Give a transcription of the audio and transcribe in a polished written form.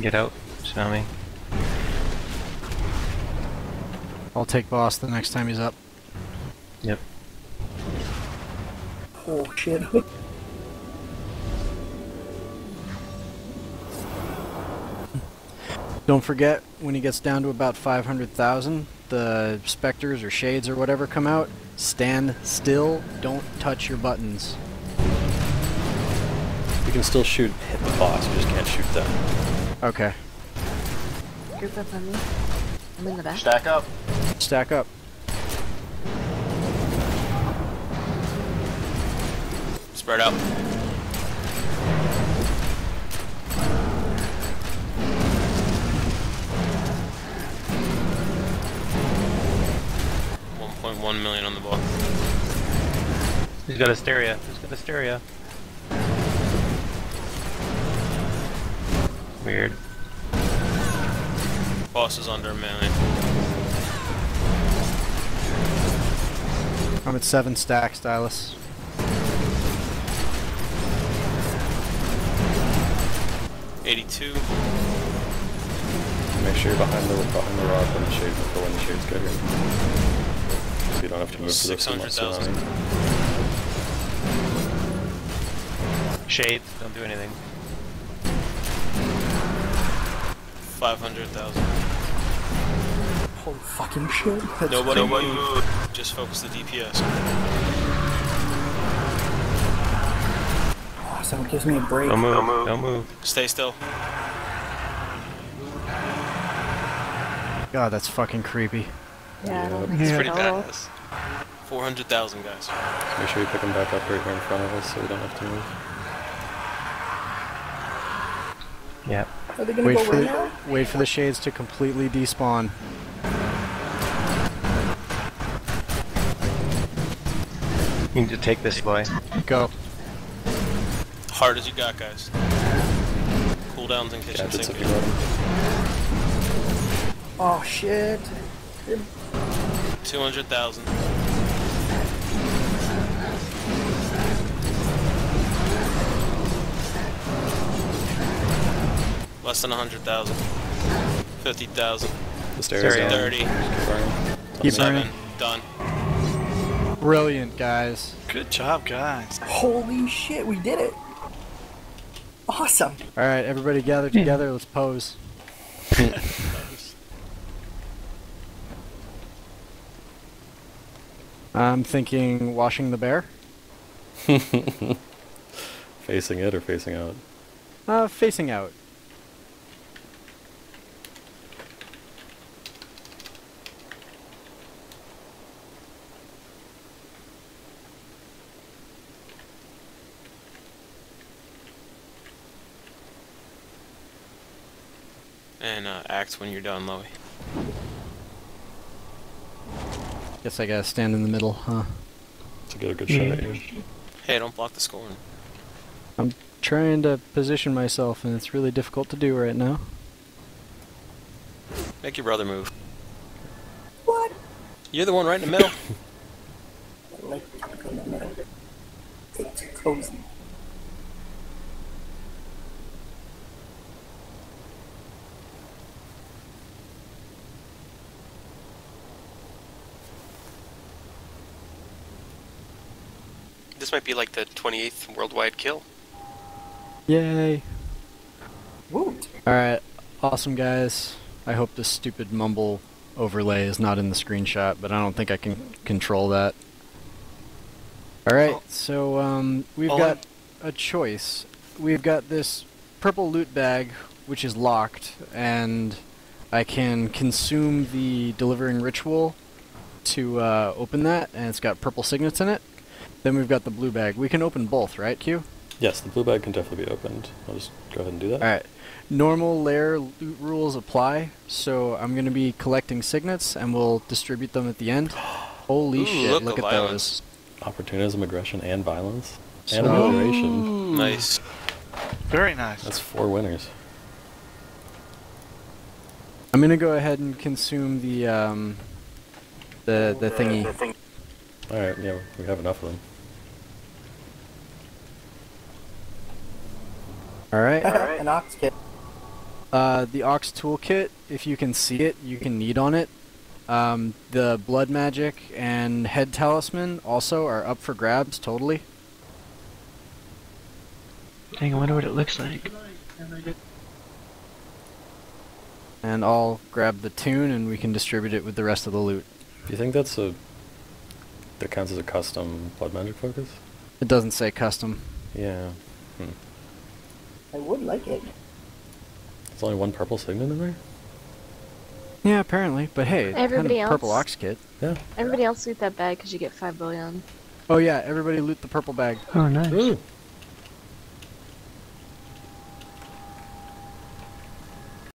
Get out, Tsunami. I'll take boss the next time he's up. Yep. Oh shit. Don't forget, when he gets down to about 500,000, the specters or shades or whatever come out. Stand still, don't touch your buttons. You can still hit the boss, you just can't shoot them. Okay. Group up on me. I'm in the back. Stack up. Stack up. Spread out. $1.1 million on the book. He's got hysteria. He's got hysteria. Weird. Boss is under $1 million. I'm at 7 stacks, Stylus. $82. Make sure you're behind the rock when the shades before when the shades get here. So you don't have to move for this one. 600,000. Shades, don't do anything. 500,000. Holy fucking shit. That's Nobody crazy. move. Just focus the DPS. Awesome, it gives me a break. Don't move, don't move. Stay still. God, that's fucking creepy. Yeah, I don't think It's so pretty at all. badass. 400,000 guys. Make sure you pick them back up right here in front of us so we don't have to move. Yep. Are they gonna go right now? Wait for the shades to completely despawn. You need to take this boy. Go. Hard as you got, guys. Cooldowns in kitchen Gadgets sink. if you let them. Oh shit. 200,000. Less than 100,000. 50,000. The stairs down. 30. Keep burning. Keep 7. burning. Done. Brilliant, guys. Good job, guys. Holy shit, we did it. Awesome. Alright, everybody gather together, let's pose. I'm thinking washing the bear. Facing it or facing out? Facing out. And act when you're done, Loey. Guess I gotta stand in the middle, huh? To get a good shot at you. Hey, don't block the scoring. I'm trying to position myself and it's really difficult to do right now. Make your brother move. What? You're the one right in the middle. I like to go in the middle. It's cozy. This might be like the 28th worldwide kill. Yay! Woot. Alright, awesome guys. I hope this stupid mumble overlay is not in the screenshot, but I don't think I can control that. Alright, so we've got a choice. We've got this purple loot bag, which is locked, and I can consume the delivering ritual to open that, and it's got purple signets in it. Then we've got the blue bag. We can open both, right, Q? Yes, the blue bag can definitely be opened. I'll just go ahead and do that. Alright. Normal lair loot rules apply, so I'm going to be collecting signets, and we'll distribute them at the end. Holy Ooh, shit, look at violence. those. Opportunism, aggression, and violence. So- And amelioration. Nice. Very nice. That's 4 winners. I'm going to go ahead and consume the thingy. Alright, yeah, we have enough of them. Alright. An ox kit. The Ox Toolkit, if you can see it, you can knead on it. The Blood Magic and Head Talisman also are up for grabs, totally. Dang, I wonder what it looks like. And I'll grab the tune and we can distribute it with the rest of the loot. Do you think that counts as a custom blood magic focus? It doesn't say custom. Yeah. I would like it. There's only one purple signet in there? Yeah, apparently. But hey, it's Everybody kind of purple else? Ox Kit. Yeah. Everybody else loot that bag because you get 5 billion. Oh yeah, everybody loot the purple bag. Oh, nice. Ooh.